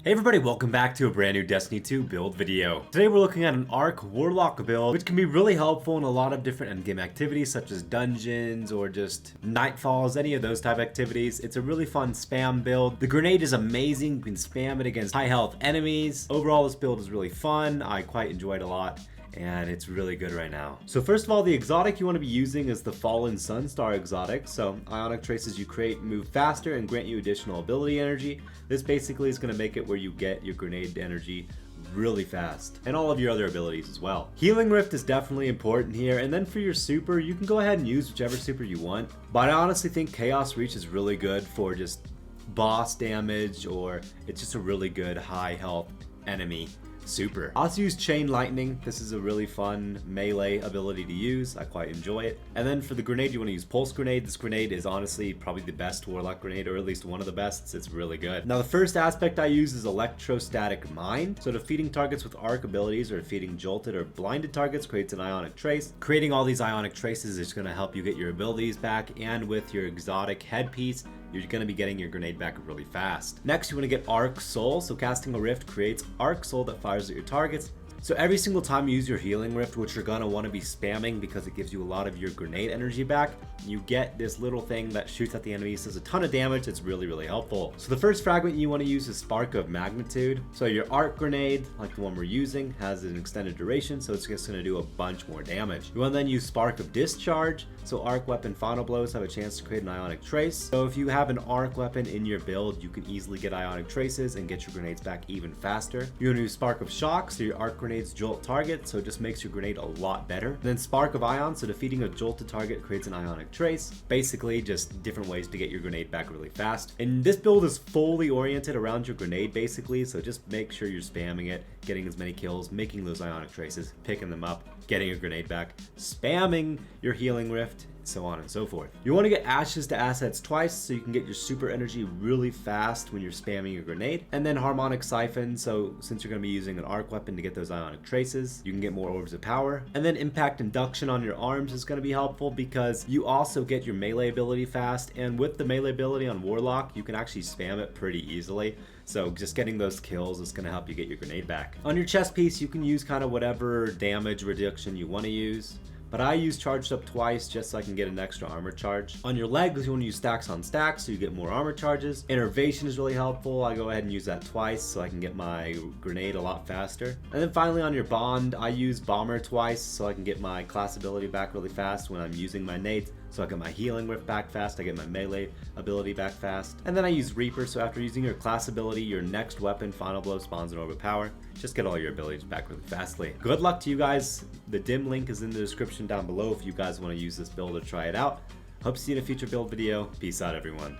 Hey everybody, welcome back to a brand new Destiny 2 build video. Today we're looking at an Arc Warlock build, which can be really helpful in a lot of different endgame activities such as dungeons or just nightfalls, any of those type activities. It's a really fun spam build. The grenade is amazing, you can spam it against high health enemies. Overall, this build is really fun. I quite enjoyed it a lot, and it's really good right now. So first of all, the exotic you want to be using is the Fallen SUNSTAR exotic. So ionic traces you create move faster and grant you additional ability energy. This basically is going to make it where you get your grenade energy really fast, and all of your other abilities as well. Healing Rift is definitely important here, and then for your super, you can go ahead and use whichever super you want. But I honestly think Chaos Reach is really good for just boss damage, or it's just a really good high health enemy super. I also use Chain Lightning. This is a really fun melee ability to use. I quite enjoy it. And then for the grenade, you want to use Pulse Grenade. This grenade is honestly probably the best Warlock grenade, or at least one of the best. It's really good. Now the first aspect I use is Electrostatic Mine. So defeating targets with arc abilities or defeating jolted or blinded targets creates an ionic trace. Creating all these ionic traces is going to help you get your abilities back, and with your exotic headpiece, you're going to be getting your grenade back really fast. Next, you want to get Arc Soul. So casting a Rift creates Arc Soul that fires at your targets. So every single time you use your Healing Rift, which you're going to want to be spamming because it gives you a lot of your grenade energy back, you get this little thing that shoots at the enemies, does a ton of damage. It's really, really helpful. So the first fragment you want to use is Spark of Magnitude. So your Arc Grenade, like the one we're using, has an extended duration, so it's just going to do a bunch more damage. You want to then use Spark of Discharge. So Arc Weapon Final Blows have a chance to create an Ionic Trace. So if you have an Arc Weapon in your build, you can easily get Ionic Traces and get your grenades back even faster. You want to use Spark of Shock, so your Arc Grenades jolt target, so it just makes your grenade a lot better. And then Spark of Ion, so defeating a jolted target creates an Ionic Trace. Basically just different ways to get your grenade back really fast. And this build is fully oriented around your grenade basically, so just make sure you're spamming it, getting as many kills, making those Ionic Traces, picking them up, getting your grenade back, spamming your Healing Rift, so on and so forth. You want to get Ashes to Assets twice, so you can get your super energy really fast when you're spamming your grenade. And then Harmonic Siphon, so since you're going to be using an arc weapon to get those Ionic Traces, you can get more Orbs of Power. And then Impact Induction on your arms is going to be helpful because you also get your melee ability fast, and with the melee ability on Warlock, you can actually spam it pretty easily. So just getting those kills is going to help you get your grenade back. On your chest piece, you can use kind of whatever damage reduction you want to use, but I use Charged Up twice just so I can get an extra armor charge. On your legs, you want to use Stacks on Stacks so you get more armor charges. Innervation is really helpful. I go ahead and use that twice so I can get my grenade a lot faster. And then finally on your Bond, I use Bomber twice so I can get my class ability back really fast when I'm using my nades. So I get my Healing Rift back fast, I get my melee ability back fast. And then I use Reaper, so after using your class ability, your next weapon, Final Blow, spawns an Orb of Power. Just get all your abilities back really fastly. Good luck to you guys. The dim link is in the description down below if you guys want to use this build or try it out. Hope to see you in a future build video. Peace out, everyone.